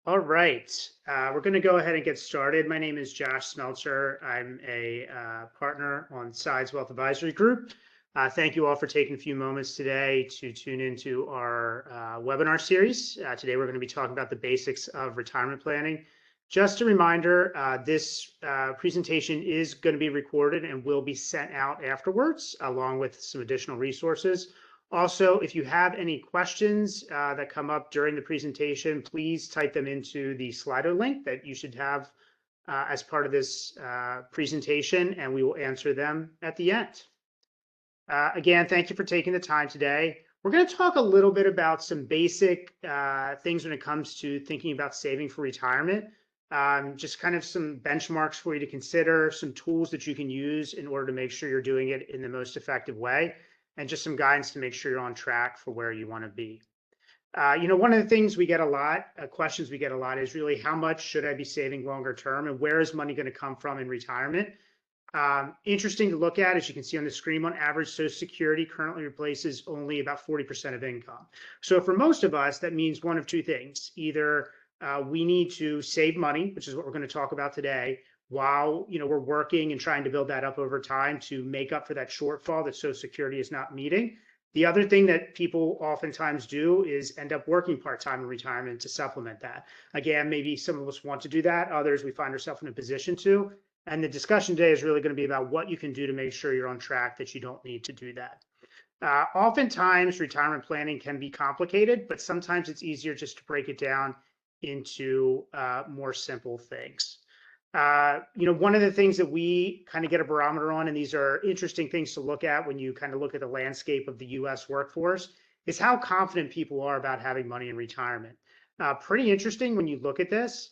All right, we're going to go ahead and get started. My name is Josh Smeltzer. I'm a partner on Sides Wealth Advisory Group. Thank you all for taking a few moments today to tune into our webinar series. Today, we're going to be talking about the basics of retirement planning. Just a reminder, this presentation is going to be recorded and will be sent out afterwards, along with some additional resources. Also, if you have any questions that come up during the presentation, please type them into the Slido link that you should have as part of this presentation, and we will answer them at the end. Again, thank you for taking the time today. We're going to talk a little bit about some basic things when it comes to thinking about saving for retirement. Just kind of some benchmarks for you to consider, some tools that you can use in order to make sure you're doing it in the most effective way, and just some guidance to make sure you're on track for where you want to be. One of the things we get a lot, questions we get a lot is really how much should I be saving longer term and where is money going to come from in retirement? Interesting to look at, as you can see on the screen, on average, Social Security currently replaces only about 40% of income. So for most of us, that means one of two things. Either we need to save money, which is what we're going to talk about today, while we're working and trying to build that up over time to make up for that shortfall that Social Security is not meeting. The other thing that people oftentimes do is end up working part-time in retirement to supplement that. Again, maybe some of us want to do that. Others, we find ourselves in a position to. And the discussion today is really going to be about what you can do to make sure you're on track, that you don't need to do that. Oftentimes, retirement planning can be complicated, but sometimes it's easier just to break it down into more simple things. One of the things that we kind of get a barometer on, and these are interesting things to look at when you kind of look at the landscape of the US workforce, is how confident people are about having money in retirement. Pretty interesting when you look at this.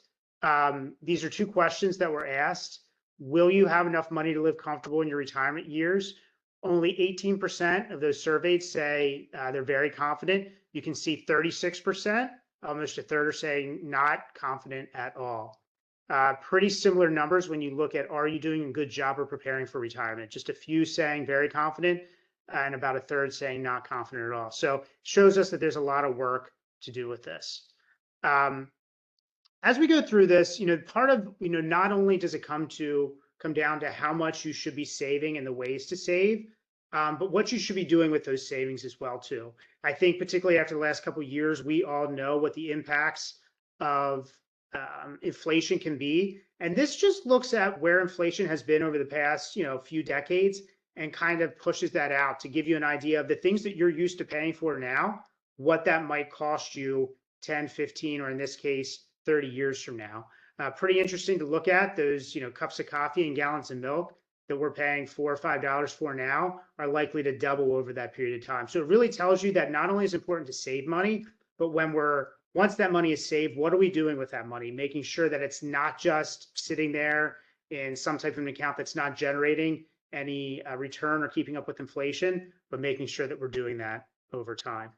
These are two questions that were asked. Will you have enough money to live comfortable in your retirement years? Only 18% of those surveyed say they're very confident. You can see 36%, almost a third, are saying not confident at all. Pretty similar numbers when you look at, are you doing a good job or preparing for retirement? Just a few saying very confident and about a third saying not confident at all. So it shows us that there's a lot of work to do with this. As we go through this, part of, not only does it come down to how much you should be saving and the ways to save, but what you should be doing with those savings as well, too. I think particularly after the last couple of years, we all know what the impacts of inflation can be. And this just looks at where inflation has been over the past, few decades and kind of pushes that out to give you an idea of the things that you're used to paying for now, what that might cost you 10, 15, or in this case, 30 years from now. Pretty interesting to look at. Those, cups of coffee and gallons of milk that we're paying $4 or $5 for now are likely to double over that period of time. So it really tells you that not only is it important to save money, but once that money is saved, what are we doing with that money? Making sure that it's not just sitting there in some type of an account that's not generating any return or keeping up with inflation, but making sure that we're doing that over time.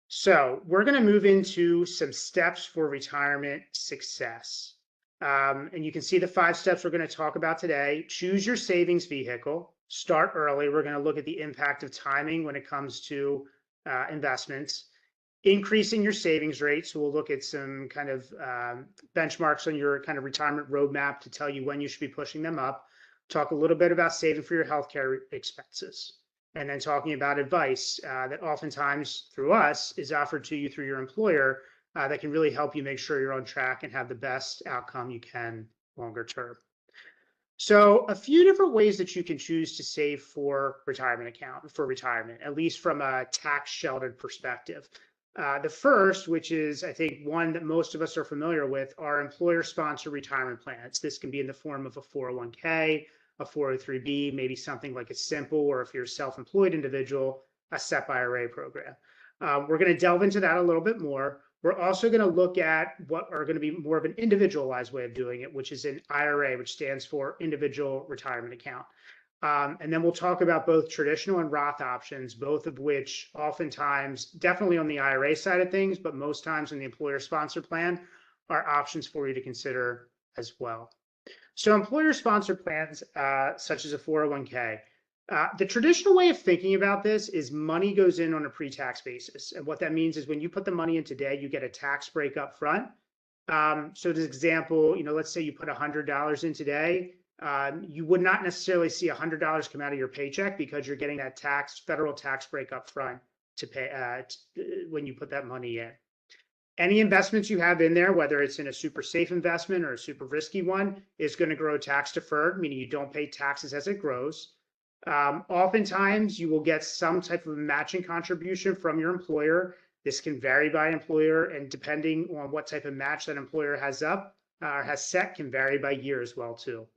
So we're going to move into some steps for retirement success. And you can see the 5 steps we're going to talk about today. Choose your savings vehicle. Start early. We're going to look at the impact of timing when it comes to investments. Increasing your savings rate. So we'll look at some kind of benchmarks on your kind of retirement roadmap to tell you when you should be pushing them up. Talk a little bit about saving for your healthcare expenses. And then talking about advice that oftentimes through us is offered to you through your employer that can really help you make sure you're on track and have the best outcome you can longer term. So a few different ways that you can choose to save for retirement, at least from a tax sheltered perspective. The first, which is I think one that most of us are familiar with, are employer-sponsored retirement plans. This can be in the form of a 401k, a 403b, maybe something like a simple, or if you're a self-employed individual, a SEP IRA program. We're going to delve into that a little bit more. We're also going to look at what are going to be more of an individualized way of doing it, which is an IRA, which stands for Individual Retirement Account. And then we'll talk about both traditional and Roth options, both of which oftentimes, definitely on the IRA side of things, but most times in the employer-sponsored plan, are options for you to consider as well. So employer-sponsored plans, such as a 401k, The traditional way of thinking about this is money goes in on a pre-tax basis. And what that means is when you put the money in today, you get a tax break up front. So as an example, let's say you put $100 in today. You would not necessarily see $100 come out of your paycheck because you're getting that federal tax break up front to pay when you put that money in. Any investments you have in there, whether it's in a super safe investment or a super risky one, is going to grow tax deferred, meaning you don't pay taxes as it grows. Oftentimes, you will get some type of matching contribution from your employer. This can vary by employer, and depending on what type of match that employer has set, can vary by year as well too.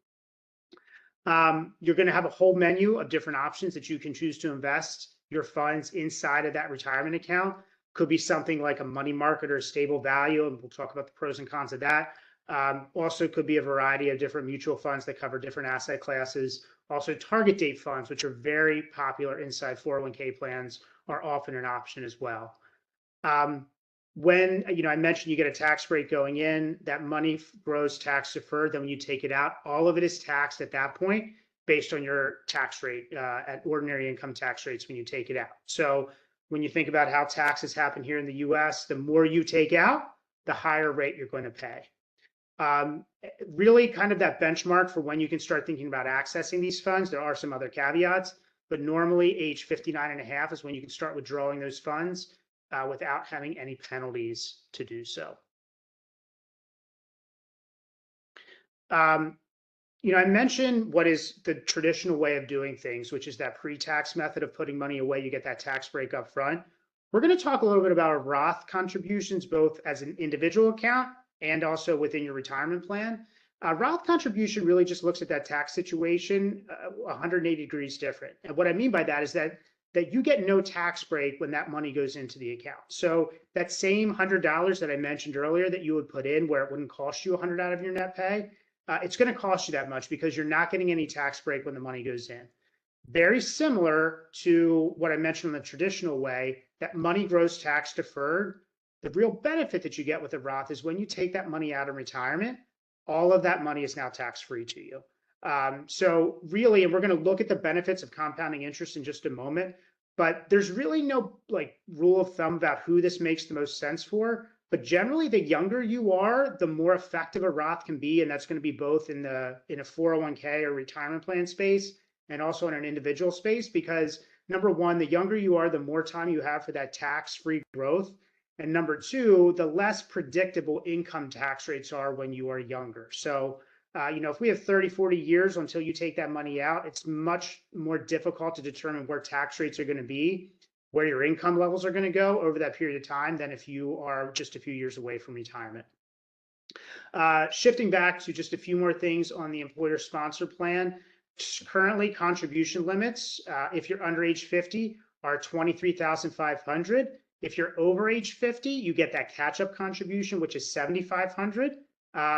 You're going to have a whole menu of different options that you can choose to invest your funds inside of that retirement account. Could be something like a money market or a stable value, and we'll talk about the pros and cons of that. Also could be a variety of different mutual funds that cover different asset classes. Also target date funds, which are very popular inside 401k plans, are often an option as well. When I mentioned you get a tax break going in, that money grows tax deferred. Then when you take it out, all of it is taxed at that point based on your tax rate at ordinary income tax rates when you take it out. So when you think about how taxes happen here in the US, the more you take out, the higher rate you're going to pay. Really kind of that benchmark for when you can start thinking about accessing these funds. There are some other caveats, but normally age 59 and a half is when you can start withdrawing those funds without having any penalties to do so. I mentioned what is the traditional way of doing things, which is that pre-tax method of putting money away. You get that tax break up front. We're going to talk a little bit about Roth contributions, both as an individual account and also within your retirement plan. Roth contribution really just looks at that tax situation 180 degrees different. And what I mean by that is that you get no tax break when that money goes into the account. So that same $100 that I mentioned earlier that you would put in where it wouldn't cost you 100 out of your net pay, it's going to cost you that much because you're not getting any tax break when the money goes in. Very similar to what I mentioned in the traditional way, that money grows tax deferred. The real benefit that you get with a Roth is when you take that money out in retirement, all of that money is now tax free to you. So really, and we're going to look at the benefits of compounding interest in just a moment, but there's really no rule of thumb about who this makes the most sense for. But generally, the younger you are, the more effective a Roth can be, and that's going to be both in a 401k or retirement plan space, and also in an individual space. Because number one, the younger you are, the more time you have for that tax-free growth, and number two, the less predictable income tax rates are when you are younger. So if we have 30, 40 years until you take that money out, it's much more difficult to determine where tax rates are going to be, where your income levels are going to go over that period of time than if you are just a few years away from retirement. Shifting back to just a few more things on the employer sponsor plan. Currently, contribution limits, if you're under age 50, are $23,500. If you're over age 50, you get that catch-up contribution, which is $7,500.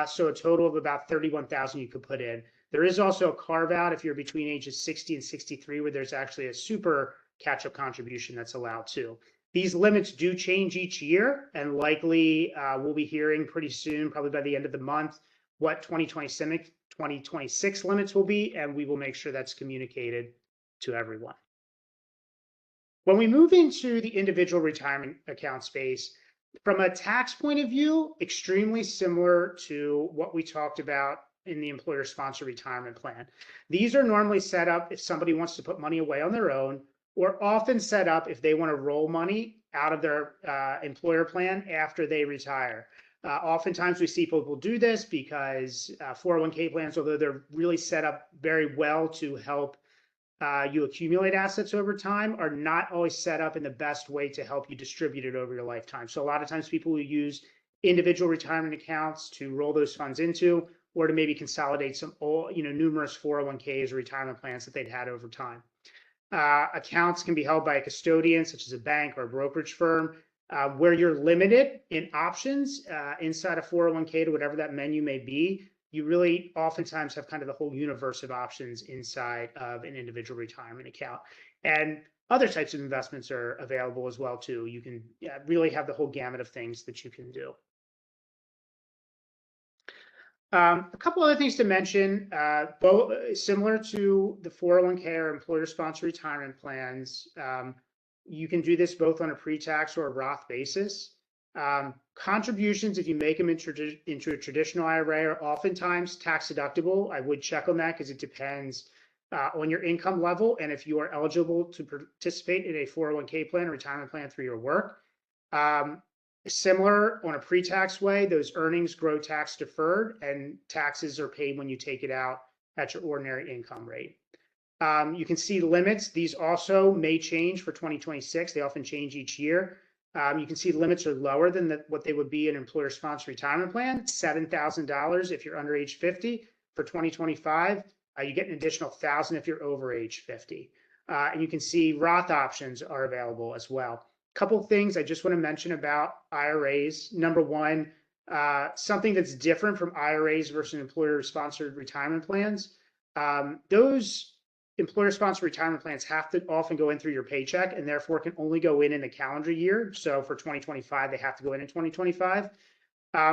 So a total of about $31,000 you could put in. There is also a carve out if you're between ages 60 and 63, where there's actually a super catch-up contribution that's allowed too. These limits do change each year, and likely we'll be hearing pretty soon, probably by the end of the month, what 2026 limits will be, and we will make sure that's communicated to everyone. When we move into the individual retirement account space, from a tax point of view, extremely similar to what we talked about in the employer sponsor retirement plan. These are normally set up if somebody wants to put money away on their own, or often set up if they want to roll money out of their employer plan after they retire. Oftentimes we see people do this because 401k plans, although they're really set up very well to help you accumulate assets over time, are not always set up in the best way to help you distribute it over your lifetime. So a lot of times people will use individual retirement accounts to roll those funds into, or to maybe consolidate some numerous 401ks or retirement plans that they'd had over time. Accounts can be held by a custodian, such as a bank or a brokerage firm, where you're limited in options inside a 401k to whatever that menu may be. You really oftentimes have kind of the whole universe of options inside of an individual retirement account. And other types of investments are available as well too. You can really have the whole gamut of things that you can do. A couple other things to mention, both similar to the 401k or employer-sponsored retirement plans. You can do this both on a pre-tax or a Roth basis. Contributions, if you make them into a traditional IRA, are oftentimes tax deductible. I would check on that because it depends on your income level and if you are eligible to participate in a 401k plan or retirement plan through your work. Similar on a pre-tax way, those earnings grow tax deferred and taxes are paid when you take it out at your ordinary income rate. You can see limits. These also may change for 2026. They often change each year. You can see limits are lower than what they would be in an employer-sponsored retirement plan, $7,000 if you're under age 50. For 2025, you get an additional $1,000 if you're over age 50. And you can see Roth options are available as well. Couple things I just want to mention about IRAs. Number one, something that's different from IRAs versus employer-sponsored retirement plans. Those employer-sponsored retirement plans have to often go in through your paycheck and therefore can only go in the calendar year. So for 2025, they have to go in 2025.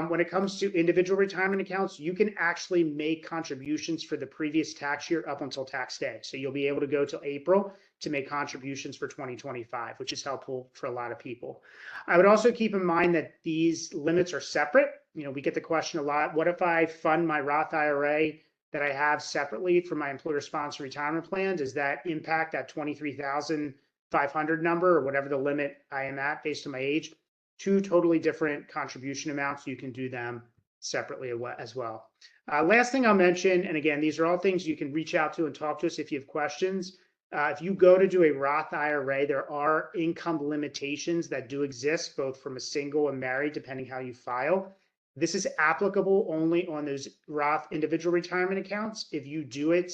When it comes to individual retirement accounts, you can actually make contributions for the previous tax year up until tax day. So you'll be able to go till April to make contributions for 2025, which is helpful for a lot of people. I would also keep in mind that these limits are separate. We get the question a lot, what if I fund my Roth IRA that I have separately from my employer-sponsored retirement plan? Does that impact that 23,500 number or whatever the limit I am at based on my age? Two totally different contribution amounts. You can do them separately as well. Last thing I'll mention, and again, these are all things you can reach out to and talk to us if you have questions. If you go to do a Roth IRA, there are income limitations that do exist, both from a single and married, depending how you file. This is applicable only on those Roth individual retirement accounts. If you do it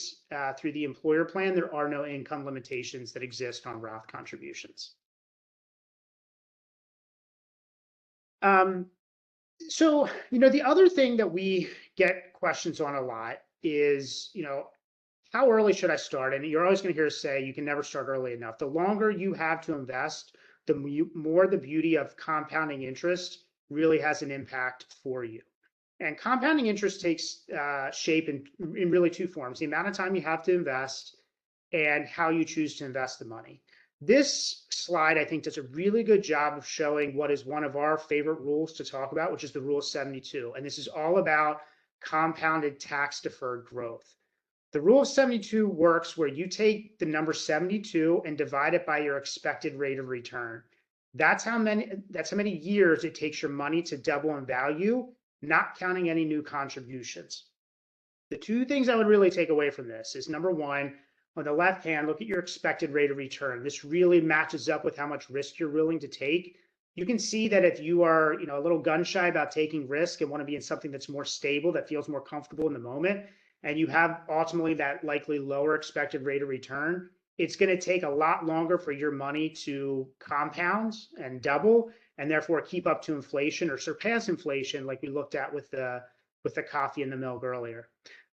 through the employer plan, there are no income limitations that exist on Roth contributions. So, the other thing that we get questions on a lot is, how early should I start? And you're always going to hear us say you can never start early enough. The longer you have to invest, the more the beauty of compounding interest really has an impact for you. And compounding interest takes shape in really two forms: the amount of time you have to invest and how you choose to invest the money. This slide, I think, does a really good job of showing what is one of our favorite rules to talk about, which is the Rule of 72. And this is all about compounded tax-deferred growth. The Rule of 72 works where you take the number 72 and divide it by your expected rate of return. That's how many years it takes your money to double in value, not counting any new contributions. The two things I would really take away from this is, number one, on the left hand, look at your expected rate of return. This really matches up with how much risk you're willing to take. You can see that if you are, a little gun shy about taking risk and want to be in something that's more stable, that feels more comfortable in the moment, and you have ultimately that likely lower expected rate of return, it's going to take a lot longer for your money to compound and double, and therefore keep up to inflation or surpass inflation, like we looked at with the coffee and the milk earlier.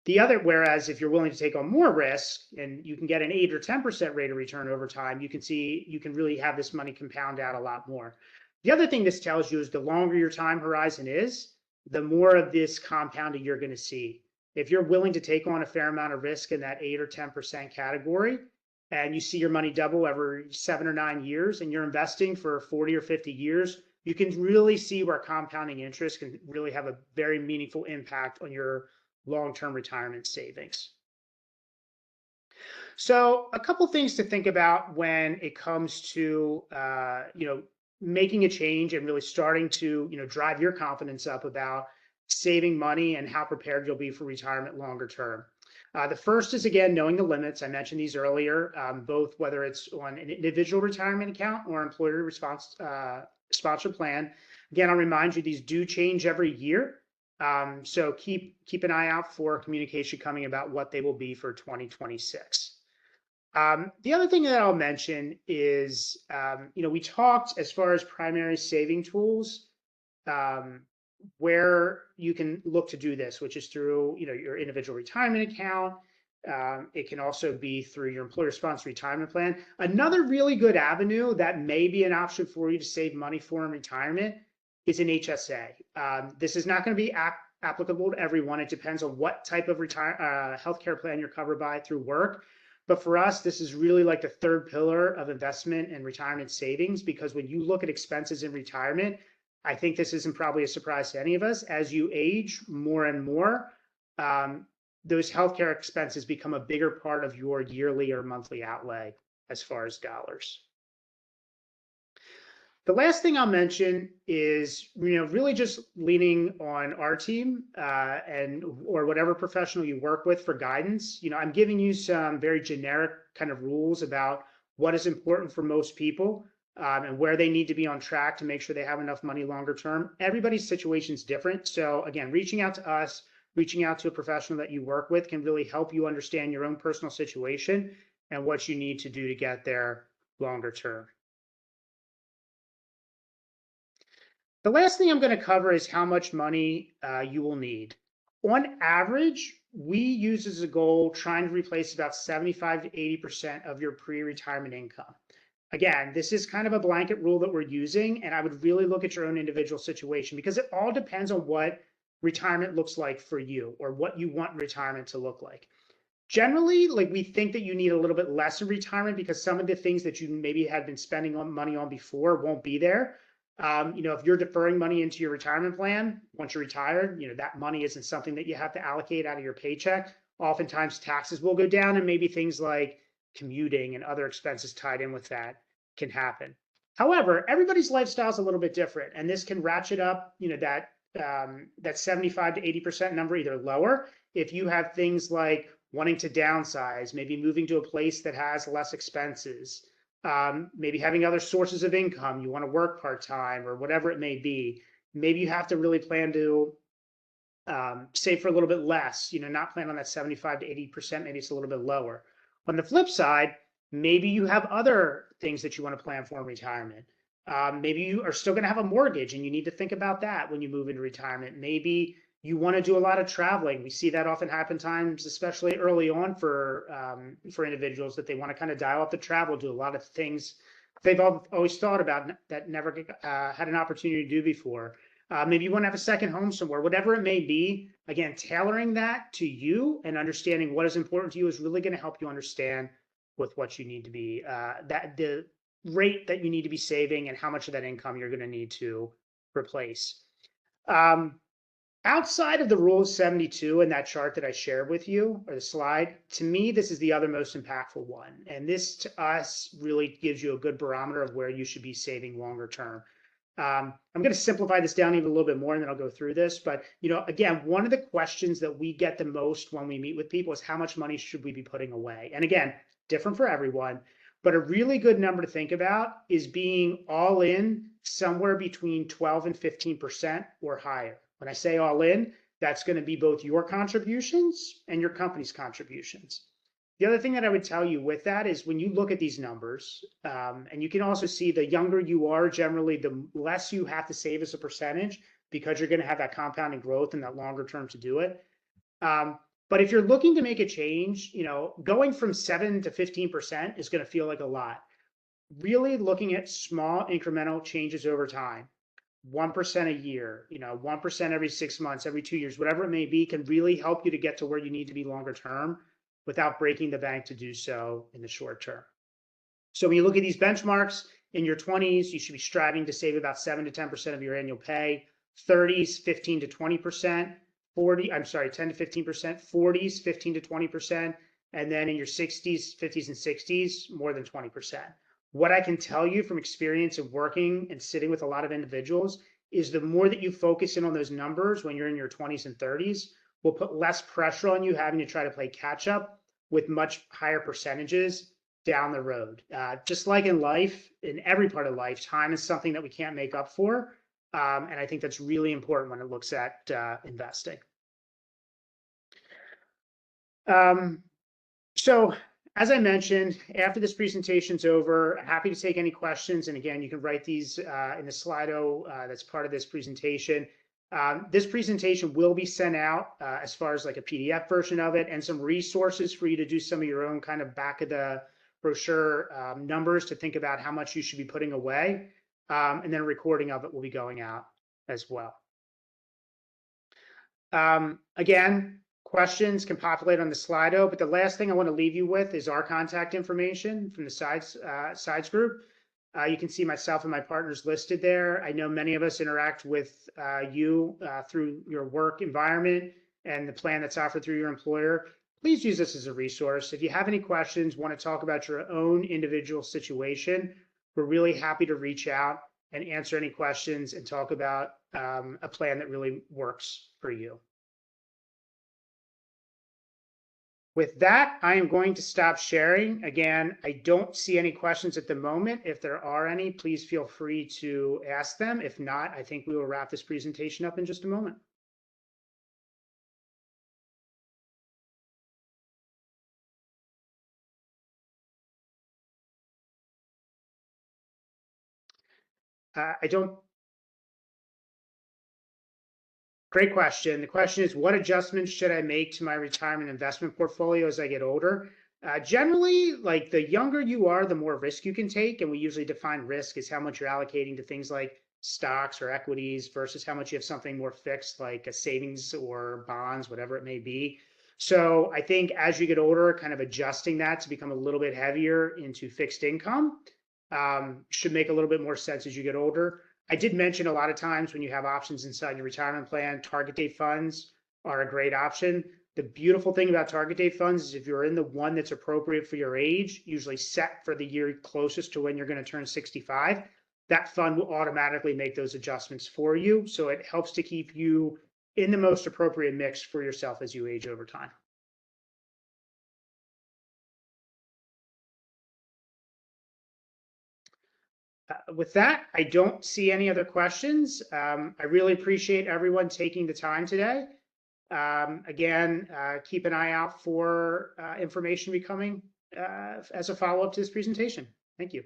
Whereas if you're willing to take on more risk and you can get an 8 or 10% rate of return over time, you can really have this money compound out a lot more. The other thing this tells you is the longer your time horizon is, the more of this compounding you're going to see. If you're willing to take on a fair amount of risk in that 8 or 10% category, and you see your money double every 7 or 9 years, and you're investing for 40 or 50 years, you can really see where compounding interest can really have a very meaningful impact on your long-term retirement savings. So a couple things to think about when it comes to making a change and really starting to drive your confidence up about saving money and how prepared you'll be for retirement longer term. The first is, again, knowing the limits. I mentioned these earlier, both whether it's on an individual retirement account or employer sponsored plan. Again, I'll remind you, these do change every year. So keep an eye out for communication coming about what they will be for 2026. The other thing that I'll mention is, we talked as far as primary saving tools, where you can look to do this, which is through your individual retirement account. It can also be through your employer-sponsored retirement plan. Another really good avenue that may be an option for you to save money for in retirement is an HSA. This is not going to be applicable to everyone. It depends on what type of healthcare plan you're covered by through work. But for us, this is really like the third pillar of investment and retirement savings, because when you look at expenses in retirement, I think this isn't probably a surprise to any of us. As you age more and more, those healthcare expenses become a bigger part of your yearly or monthly outlay as far as dollars. The last thing I'll mention is, really just leaning on our team or whatever professional you work with for guidance. I'm giving you some very generic kind of rules about what is important for most people and where they need to be on track to make sure they have enough money longer term. Everybody's situation is different. So again, reaching out to us, reaching out to a professional that you work with can really help you understand your own personal situation and what you need to do to get there longer term. The last thing I'm going to cover is how much money you will need. On average, we use as a goal trying to replace about 75 to 80% of your pre-retirement income. Again, this is kind of a blanket rule that we're using, and I would really look at your own individual situation because it all depends on what retirement looks like for you or what you want retirement to look like. Generally, like we think that you need a little bit less in retirement because some of the things that you maybe had been spending money on before won't be there. If you're deferring money into your retirement plan, once you're retired, that money isn't something that you have to allocate out of your paycheck. Oftentimes taxes will go down and maybe things like commuting and other expenses tied in with that can happen. However, everybody's lifestyle is a little bit different, and this can ratchet up, that 75 to 80% number either lower if you have things like wanting to downsize, maybe moving to a place that has less expenses, maybe having other sources of income, you want to work part-time or whatever it may be. Maybe you have to really plan to save for a little bit less, not plan on that 75 to 80%, maybe it's a little bit lower. On the flip side, maybe you have other things that you want to plan for in retirement. Maybe you are still going to have a mortgage and you need to think about that when you move into retirement. Maybe you want to do a lot of traveling. We see that often happen times, especially early on for individuals, that they want to kind of dial up the travel, do a lot of things they've always thought about that never had an opportunity to do before. Maybe you want to have a second home somewhere, whatever it may be. Again, tailoring that to you and understanding what is important to you is really going to help you understand with what you need to be, that the rate that you need to be saving and how much of that income you're going to need to replace. Outside of the rule of 72 and that chart that I shared with you, or the slide, to me, this is the other most impactful one. And this to us really gives you a good barometer of where you should be saving longer term. I'm going to simplify this down even a little bit more and then I'll go through this. But, again, one of the questions that we get the most when we meet with people is how much money should we be putting away? And again, different for everyone, but a really good number to think about is being all in somewhere between 12 and 15% or higher. When I say all in, that's going to be both your contributions and your company's contributions. The other thing that I would tell you with that is when you look at these numbers, and you can also see the younger you are, generally, the less you have to save as a percentage because you're going to have that compounding growth and that longer term to do it. But if you're looking to make a change, going from 7 to 15% is going to feel like a lot. Really looking at small incremental changes over time. 1% a year, 1% every 6 months, every 2 years, whatever it may be, can really help you to get to where you need to be longer term without breaking the bank to do so in the short term. So when you look at these benchmarks, in your 20s, you should be striving to save about 7 to 10% of your annual pay, 30s, 15 to 20%, 10 to 15%, 40s, 15 to 20%, and then in your 60s, 50s, and 60s, more than 20%. What I can tell you from experience of working and sitting with a lot of individuals is the more that you focus in on those numbers when you're in your 20s and 30s, will put less pressure on you having to try to play catch up with much higher percentages down the road. Just like in life, in every part of life, time is something that we can't make up for. And I think that's really important when it looks at investing. So as I mentioned, after this presentation's over, happy to take any questions. And again, you can write these in the Slido that's part of this presentation. This presentation will be sent out as far as like a PDF version of it and some resources for you to do some of your own kind of back of the brochure numbers to think about how much you should be putting away. And then a recording of it will be going out as well. Again, questions can populate on the Slido, but the last thing I want to leave you with is our contact information from the sides group. You can see myself and my partners listed there. I know many of us interact with you through your work environment and the plan that's offered through your employer. Please use this as a resource. If you have any questions, want to talk about your own individual situation, we're really happy to reach out and answer any questions and talk about a plan that really works for you. With that, I am going to stop sharing. Again, I don't see any questions at the moment. If there are any, please feel free to ask them. If not, I think we will wrap this presentation up in just a moment. I don't. Great question. The question is, what adjustments should I make to my retirement investment portfolio as I get older? Generally, like the younger you are, the more risk you can take. And we usually define risk as how much you're allocating to things like stocks or equities versus how much you have something more fixed like a savings or bonds, whatever it may be. So I think as you get older, kind of adjusting that to become a little bit heavier into fixed income should make a little bit more sense as you get older. I did mention a lot of times when you have options inside your retirement plan, target date funds are a great option. The beautiful thing about target date funds is if you're in the one that's appropriate for your age, usually set for the year closest to when you're going to turn 65, that fund will automatically make those adjustments for you. So it helps to keep you in the most appropriate mix for yourself as you age over time. With that, I don't see any other questions. I really appreciate everyone taking the time today. Again, keep an eye out for information becoming as a follow-up to this presentation. Thank you.